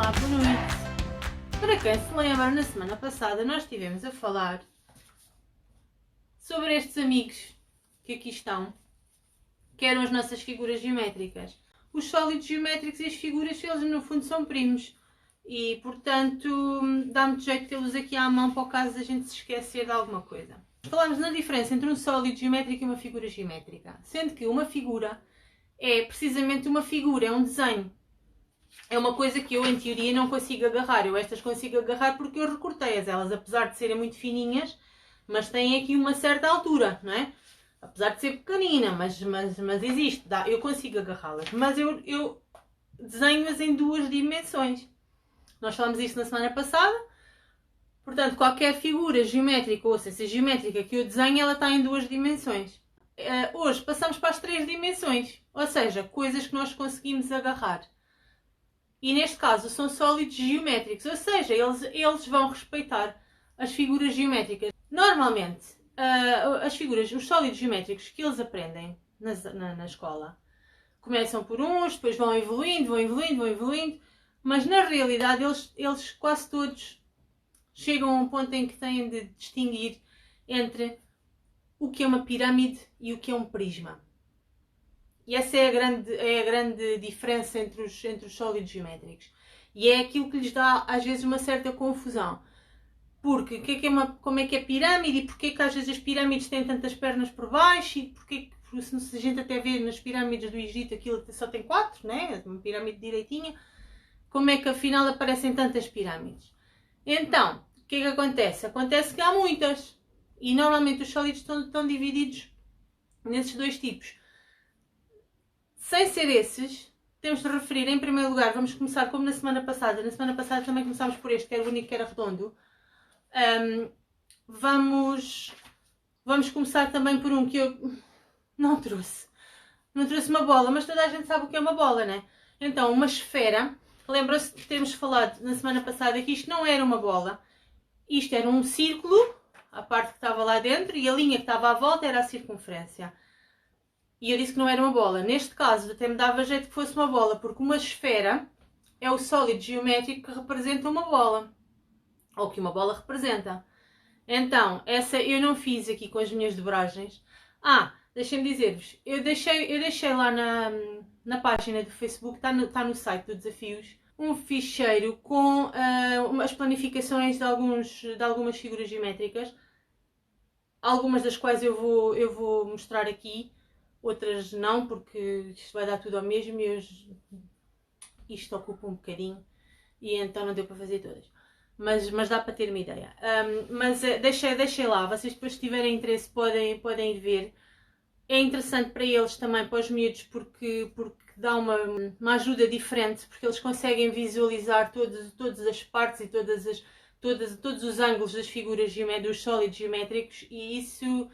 Olá, boa noite! Para quem se lembra, na semana passada nós estivemos a falar sobre estes amigos que aqui estão, que eram as nossas figuras geométricas. Os sólidos geométricos e as figuras, eles no fundo são primos e, portanto, dá muito jeito tê-los aqui à mão para o caso da gente se esquecer de alguma coisa. Falámos na diferença entre um sólido geométrico e uma figura geométrica, sendo que uma figura é precisamente uma figura, é um desenho. É uma coisa que eu, em teoria, não consigo agarrar. Eu estas consigo agarrar porque eu recortei-as. Elas, apesar de serem muito fininhas, mas têm aqui uma certa altura, não é? Apesar de ser pequenina, mas existe. Eu consigo agarrá-las. Mas eu desenho-as em duas dimensões. Nós falamos isto na semana passada. Portanto, qualquer figura geométrica ou ciência geométrica que eu desenho, ela está em duas dimensões. Hoje passamos para as três dimensões. Ou seja, coisas que nós conseguimos agarrar. E neste caso são sólidos geométricos, ou seja, eles vão respeitar as figuras geométricas. Normalmente, os sólidos geométricos que eles aprendem na escola começam por uns, depois vão evoluindo, mas na realidade eles quase todos chegam a um ponto em que têm de distinguir entre o que é uma pirâmide e o que é um prisma. E essa é a grande diferença entre os sólidos geométricos. E é aquilo que lhes dá, às vezes, uma certa confusão. Porque como é que é pirâmide e porquê que às vezes as pirâmides têm tantas pernas por baixo e porquê que, se a gente até vê nas pirâmides do Egito, aquilo só tem 4, né? Uma pirâmide direitinha. Como é que afinal aparecem tantas pirâmides? Então, o que é que acontece? Acontece que há muitas. E normalmente os sólidos estão divididos nesses dois tipos. Sem ser esses, temos de referir, em primeiro lugar, vamos começar como na semana passada. Na semana passada também começámos por este, que era o único que era redondo. Vamos começar também por um que eu não trouxe. Não trouxe uma bola, mas toda a gente sabe o que é uma bola, né? Então, uma esfera. Lembra-se de termos falado na semana passada que isto não era uma bola. Isto era um círculo, a parte que estava lá dentro, e a linha que estava à volta era a circunferência. E eu disse que não era uma bola. Neste caso, até me dava jeito que fosse uma bola, porque uma esfera é o sólido geométrico que representa uma bola. Ou que uma bola representa. Então, essa eu não fiz aqui com as minhas dobragens. Deixem-me dizer-vos. Eu deixei lá na página do Facebook, está no site do Desafios, um ficheiro com as planificações de algumas figuras geométricas. Algumas das quais eu vou mostrar aqui. Outras não, porque isto vai dar tudo ao mesmo e isto ocupa um bocadinho e então não deu para fazer todas. Mas dá para ter uma ideia. Deixei lá, vocês depois se tiverem interesse podem ir ver. É interessante para eles também, para os miúdos, porque dá uma ajuda diferente, porque eles conseguem visualizar todas as partes e todos os ângulos das figuras dos sólidos geométricos e isso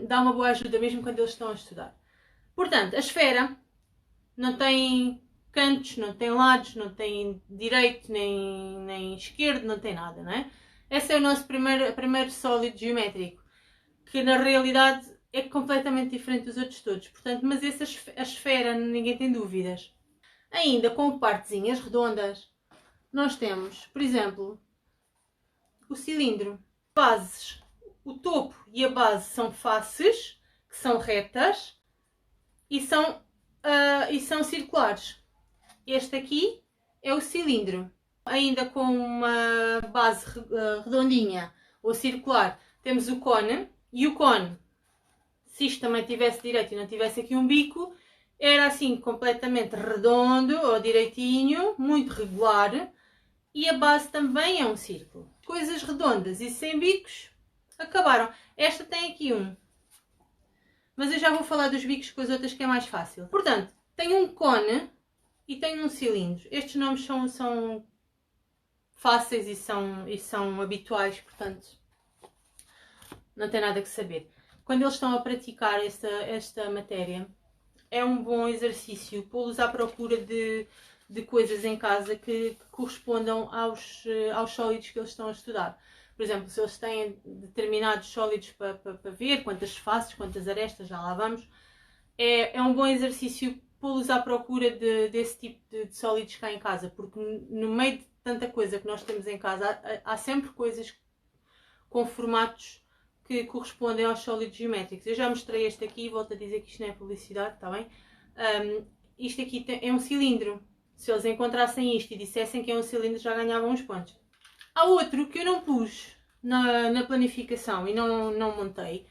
dá uma boa ajuda mesmo quando eles estão a estudar. Portanto, a esfera não tem cantos, não tem lados, não tem direito nem esquerdo, não tem nada, não é? Esse é o nosso primeiro sólido geométrico, que na realidade é completamente diferente dos outros todos. Portanto, mas a esfera ninguém tem dúvidas. Ainda com partezinhas redondas, nós temos, por exemplo, o cilindro. Bases. O topo e a base são faces, que são retas e são circulares. Este aqui é o cilindro. Ainda com uma base redondinha ou circular, temos o cone. E o cone, se isto também tivesse direito e não tivesse aqui um bico, era assim completamente redondo ou direitinho, muito regular. E a base também é um círculo. Coisas redondas e sem bicos acabaram. Esta tem aqui um. Mas eu já vou falar dos bicos com as outras que é mais fácil. Portanto, tem um cone e tem um cilindro. Estes nomes são fáceis e são habituais, portanto, não tem nada que saber. Quando eles estão a praticar esta matéria, é um bom exercício pô-los à procura de coisas em casa que correspondam aos sólidos que eles estão a estudar. Por exemplo, se eles têm determinados sólidos para ver, quantas faces, quantas arestas, já lá vamos, é um bom exercício pô-los à procura desse tipo de sólidos cá em casa, porque no meio de tanta coisa que nós temos em casa, há sempre coisas com formatos que correspondem aos sólidos geométricos. Eu já mostrei este aqui, volto a dizer que isto não é publicidade, está bem? Isto aqui é um cilindro. Se eles encontrassem isto e dissessem que é um cilindro, já ganhavam uns pontos. Há outro que eu não pus na planificação e não montei,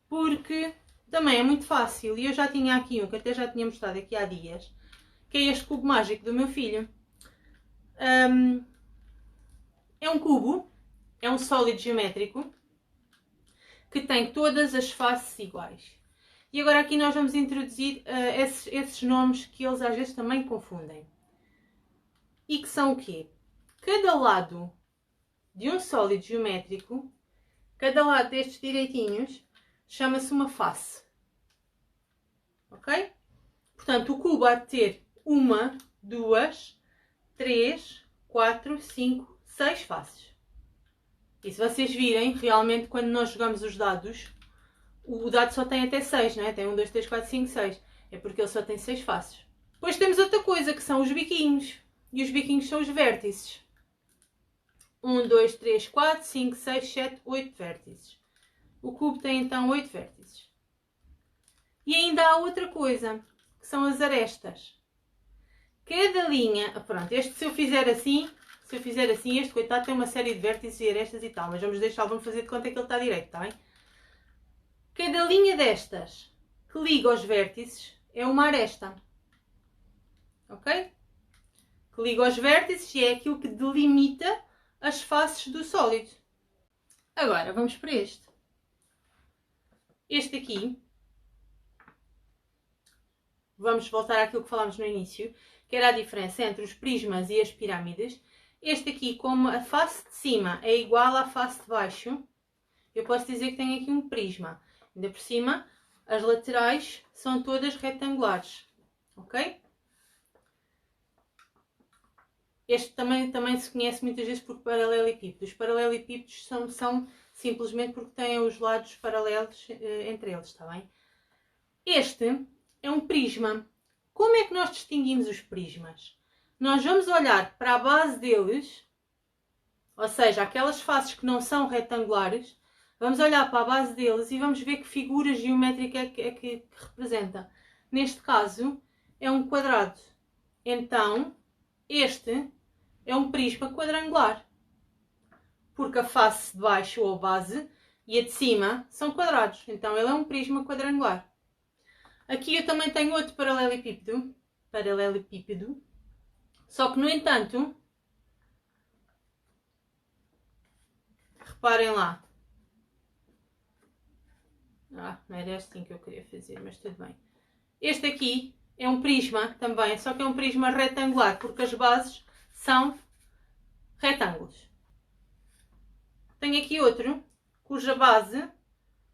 porque também é muito fácil. E eu já tinha aqui um, que até já tinha mostrado aqui há dias, que é este cubo mágico do meu filho. É um cubo, é um sólido geométrico, que tem todas as faces iguais. E agora aqui nós vamos introduzir esses nomes que eles às vezes também confundem. E que são o quê? Cada lado de um sólido geométrico, cada lado destes direitinhos, chama-se uma face. Ok? Portanto, o cubo há de ter 1, 2, 3, 4, 5, 6 faces. E se vocês virem, realmente, quando nós jogamos os dados, o dado só tem até 6, não é? Tem 1, 2, 3, 4, 5, 6. É porque ele só tem 6 faces. Depois temos outra coisa, que são os biquinhos. E os biquinhos são os vértices. 1, 2, 3, 4, 5, 6, 7, 8 vértices. O cubo tem então 8 vértices. E ainda há outra coisa, que são as arestas. Cada linha... Pronto, este se eu fizer assim, este coitado tem uma série de vértices e arestas e tal. Mas vamos fazer de conta que ele está direito, está bem? Cada linha destas que liga aos vértices é uma aresta. Ok? Que liga aos vértices e é aquilo que delimita as faces do sólido. Agora vamos para este. Este aqui, vamos voltar àquilo que falámos no início, que era a diferença entre os prismas e as pirâmides. Este aqui, como a face de cima é igual à face de baixo, eu posso dizer que tem aqui um prisma. Ainda por cima, as laterais são todas retangulares. Ok? Este também se conhece muitas vezes por paralelepípedos. Os paralelepípedos são simplesmente porque têm os lados paralelos entre eles, está bem? Este é um prisma. Como é que nós distinguimos os prismas? Nós vamos olhar para a base deles, ou seja, aquelas faces que não são retangulares, vamos olhar para a base deles e vamos ver que figura geométrica é que representa. Neste caso, é um quadrado. Então, este é um prisma quadrangular. Porque a face de baixo ou base e a de cima são quadrados. Então, ele é um prisma quadrangular. Aqui eu também tenho outro paralelepípedo. Só que, no entanto, reparem lá. Não era assim que eu queria fazer, mas tudo bem. Este aqui é um prisma também, só que é um prisma retangular, porque as bases são retângulos. Tenho aqui outro, cuja base,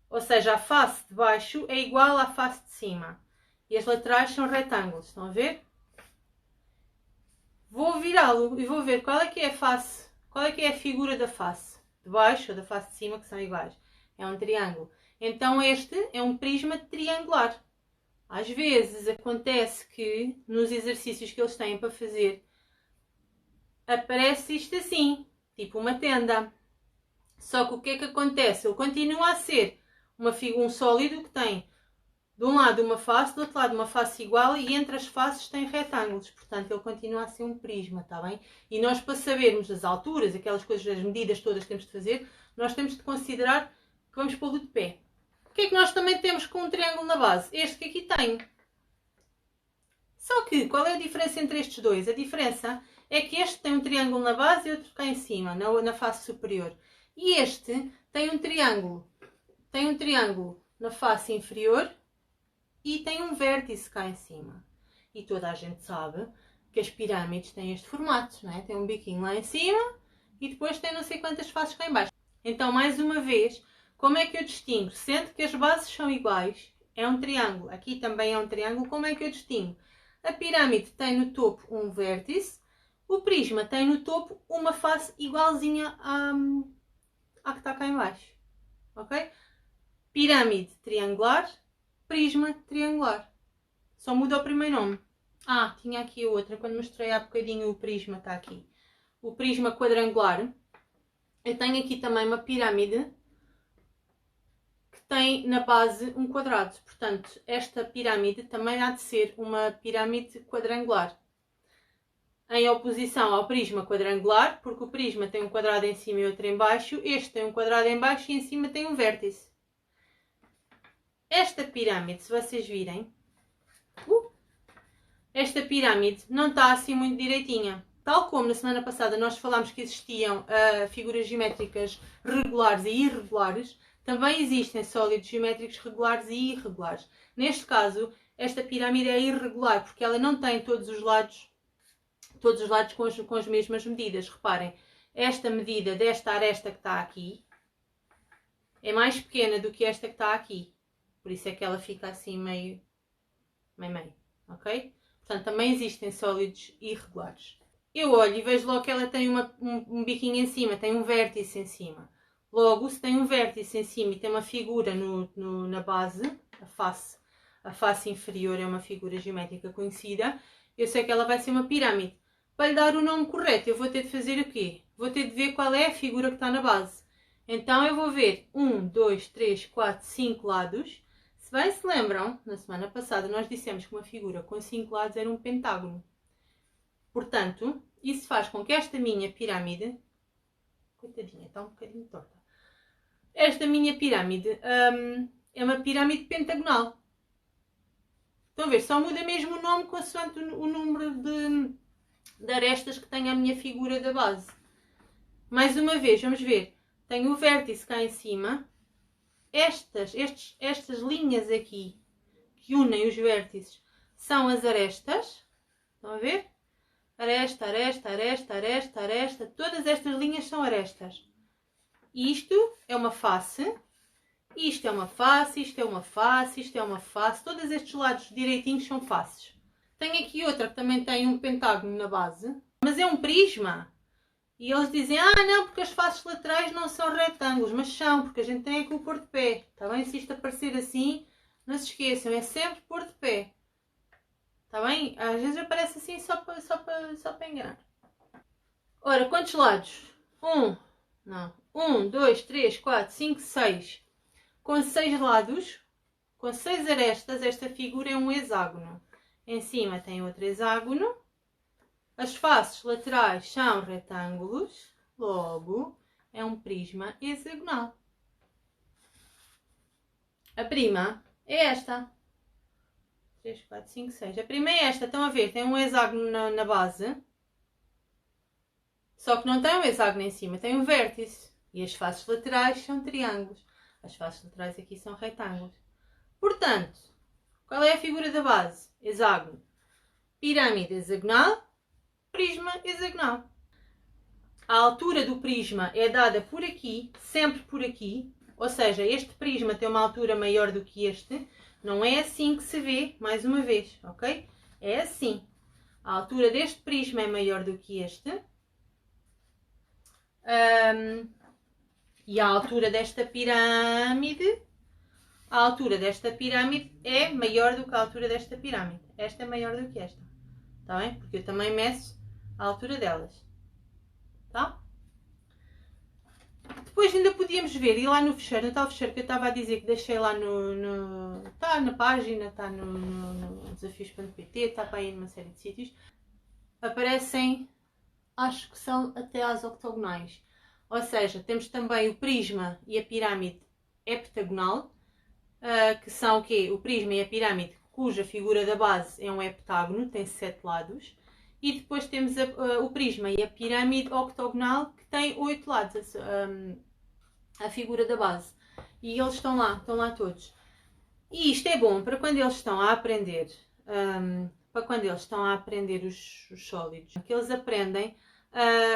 ou seja, a face de baixo, é igual à face de cima. E as laterais são retângulos, estão a ver? Vou virá-lo e vou ver qual é que é a face, qual é que é a figura da face de baixo ou da face de cima, que são iguais. É um triângulo. Então este é um prisma triangular. Às vezes acontece que nos exercícios que eles têm para fazer aparece isto assim, tipo uma tenda. Só que o que é que acontece? Ele continua a ser um sólido que tem de um lado uma face, do outro lado uma face igual e entre as faces tem retângulos. Portanto, ele continua a ser um prisma, está bem? E nós, para sabermos as alturas, aquelas coisas, as medidas todas que temos de fazer, nós temos de considerar que vamos pô-lo de pé. O que é que nós também temos com um triângulo na base? Este que aqui tem. Só que, qual é a diferença entre estes dois? A diferença é que este tem um triângulo na base e outro cá em cima, na face superior. E este tem um triângulo. Tem um triângulo na face inferior e tem um vértice cá em cima. E toda a gente sabe que as pirâmides têm este formato, não é? Tem um biquinho lá em cima e depois tem não sei quantas faces cá em baixo. Então, mais uma vez, como é que eu distingo? Sendo que as bases são iguais, é um triângulo. Aqui também é um triângulo. Como é que eu distingo? A pirâmide tem no topo um vértice, o prisma tem no topo uma face igualzinha à que está cá em baixo. Ok? Pirâmide triangular, prisma triangular. Só muda o primeiro nome. Ah, tinha aqui outra, quando mostrei há bocadinho o prisma, está aqui. O prisma quadrangular. Eu tenho aqui também uma pirâmide que tem na base um quadrado. Portanto, esta pirâmide também há de ser uma pirâmide quadrangular. Em oposição ao prisma quadrangular, porque o prisma tem um quadrado em cima e outro em baixo. Este tem um quadrado em baixo e em cima tem um vértice. Esta pirâmide, se vocês virem, esta pirâmide não está assim muito direitinha. Tal como na semana passada nós falámos que existiam figuras geométricas regulares e irregulares, também existem sólidos geométricos regulares e irregulares. Neste caso, esta pirâmide é irregular, porque ela não tem todos os lados com as mesmas medidas. Reparem, esta medida desta aresta que está aqui é mais pequena do que esta que está aqui. Por isso é que ela fica assim meio, ok? Portanto, também existem sólidos irregulares. Eu olho e vejo logo que ela tem um biquinho em cima, tem um vértice em cima. Logo, se tem um vértice em cima e tem uma figura na base, a face inferior é uma figura geométrica conhecida, eu sei que ela vai ser uma pirâmide. Para lhe dar o nome correto, eu vou ter de fazer o quê? Vou ter de ver qual é a figura que está na base. Então, eu vou ver 1, 2, 3, 4, 5 lados. Se bem se lembram, na semana passada nós dissemos que uma figura com 5 lados era um pentágono. Portanto, isso faz com que esta minha pirâmide... Coitadinha, está um bocadinho torta. Esta minha pirâmide é uma pirâmide pentagonal. Estão a ver? Só muda mesmo o nome consoante o número de arestas que tem a minha figura da base. Mais uma vez, vamos ver. Tenho o vértice cá em cima. Estas linhas aqui que unem os vértices são as arestas. Estão a ver? Aresta, aresta, aresta, aresta, aresta. Todas estas linhas são arestas. Isto é uma face. Isto é uma face, isto é uma face, isto é uma face. Todos estes lados direitinhos são faces. Tenho aqui outra que também tem um pentágono na base. Mas é um prisma. E eles dizem, não, porque as faces laterais não são retângulos. Mas são, porque a gente tem aqui o pôr de pé. Está bem? Se isto aparecer assim, não se esqueçam. É sempre pôr de pé. Está bem? Às vezes aparece assim só para enganar. Ora, quantos lados? 1, 2, 3, 4, 5, 6. Com 6 lados, com 6 arestas, esta figura é um hexágono. Em cima tem outro hexágono. As faces laterais são retângulos. Logo, é um prisma hexagonal. A prima é esta. 3, 4, 5, 6. A prima é esta. Estão a ver? Tem um hexágono na base. Só que não tem um hexágono em cima. Tem um vértice. E as faces laterais são triângulos. As faces laterais aqui são retângulos. Portanto, qual é a figura da base? Hexágono. Pirâmide hexagonal. Prisma hexagonal. A altura do prisma é dada por aqui. Sempre por aqui. Ou seja, este prisma tem uma altura maior do que este. Não é assim que se vê, mais uma vez, ok? É assim. A altura deste prisma é maior do que este. E a altura desta pirâmide... A altura desta pirâmide é maior do que a altura desta pirâmide. Esta é maior do que esta. Está bem? Porque eu também meço a altura delas. Tá? Depois ainda podíamos ver, e lá no fecheiro, no tal fecheiro que eu estava a dizer que deixei lá está na página, está no desafios.pt, está para aí numa série de sítios, aparecem, acho que são até as octogonais. Ou seja, temos também o prisma e a pirâmide heptagonal, que são o quê? O prisma e a pirâmide, cuja figura da base é um heptágono, tem 7 lados. E depois temos o prisma e a pirâmide octogonal, que tem 8 lados, a figura da base. E eles estão lá todos. E isto é bom para quando eles estão a aprender, os sólidos, que eles aprendem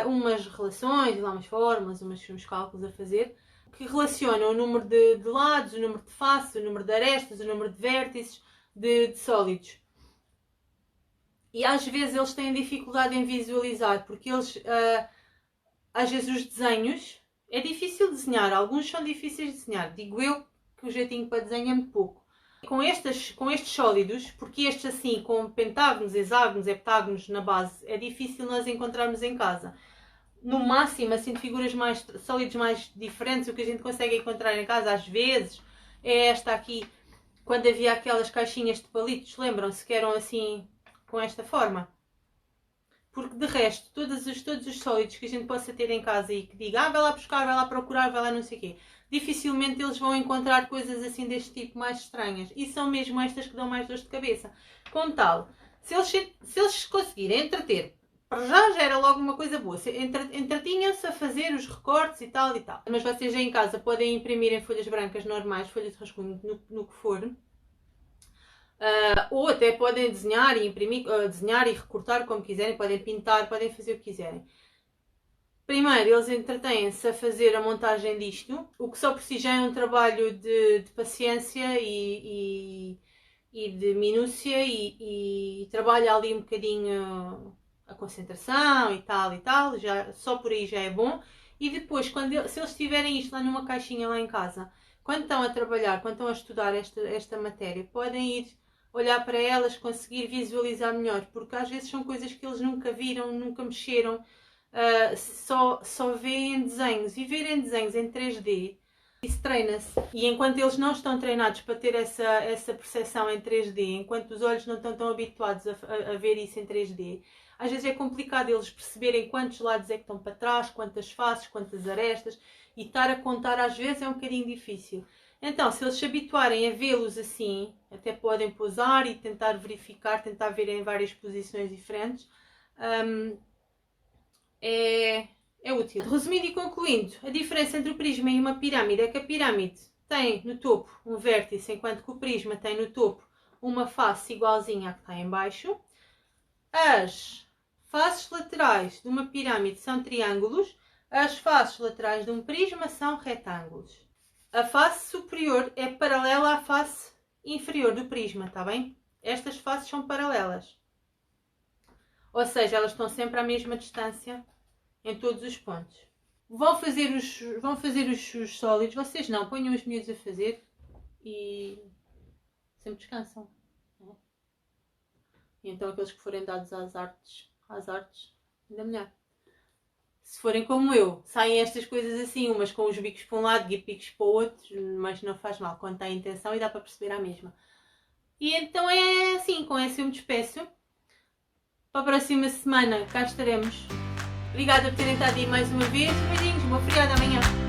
umas relações, lá umas fórmulas, uns cálculos a fazer, que relacionam o número de lados, o número de faces, o número de arestas, o número de vértices de sólidos. E às vezes eles têm dificuldade em visualizar, porque eles, às vezes os desenhos, é difícil desenhar, alguns são difíceis de desenhar. Digo eu que o jeitinho para desenho é muito pouco. Com estes sólidos, porque estes assim, com pentágonos, hexágonos, heptágonos na base, é difícil nós encontrarmos em casa. No máximo, assim, de figuras mais sólidos, mais diferentes, o que a gente consegue encontrar em casa, às vezes, é esta aqui, quando havia aquelas caixinhas de palitos, lembram-se que eram assim, com esta forma? Porque de resto, todos os sólidos que a gente possa ter em casa e que diga, vai lá buscar, vai lá procurar, vai lá não sei o quê, dificilmente eles vão encontrar coisas assim deste tipo mais estranhas. E são mesmo estas que dão mais dor de cabeça. Como tal, se eles conseguirem entreter, para já era logo uma coisa boa. Entretinham-se a fazer os recortes e tal e tal. Mas vocês em casa podem imprimir em folhas brancas normais, folhas de rascunho, no que for. Ou até podem desenhar e imprimir, desenhar e recortar como quiserem, podem pintar, podem fazer o que quiserem. Primeiro, eles entretêm-se a fazer a montagem disto, o que só por si já é um trabalho de paciência e de minúcia e trabalha ali um bocadinho a concentração e tal, já, só por aí já é bom. E depois, se eles tiverem isto lá numa caixinha lá em casa, quando estão a trabalhar, quando estão a estudar esta matéria, podem ir olhar para elas, conseguir visualizar melhor, porque às vezes são coisas que eles nunca viram, nunca mexeram, só veem desenhos. E verem desenhos em 3D, isso treina-se. E enquanto eles não estão treinados para ter essa percepção em 3D, enquanto os olhos não estão tão habituados a ver isso em 3D, às vezes é complicado eles perceberem quantos lados é que estão para trás, quantas faces, quantas arestas, e estar a contar às vezes é um bocadinho difícil. Então, se eles se habituarem a vê-los assim, até podem pousar e tentar verificar, tentar ver em várias posições diferentes, é útil. Resumindo e concluindo, a diferença entre o prisma e uma pirâmide é que a pirâmide tem no topo um vértice, enquanto que o prisma tem no topo uma face igualzinha à que está em baixo. As faces laterais de uma pirâmide são triângulos, as faces laterais de um prisma são retângulos. A face superior é paralela à face inferior do prisma, está bem? Estas faces são paralelas. Ou seja, elas estão sempre à mesma distância em todos os pontos. Vão fazer os sólidos. Vocês não, ponham os miúdos a fazer e sempre descansam. Não é? E então aqueles que forem dados às artes, ainda melhor. Se forem como eu, saem estas coisas assim, umas com os bicos para um lado e bicos para o outro, mas não faz mal quando tem intenção e dá para perceber a mesma. E então é assim, com essa eu me despeço. Para a próxima semana cá estaremos. Obrigada por terem estado aí mais uma vez. Beijinhos, bom feriado amanhã.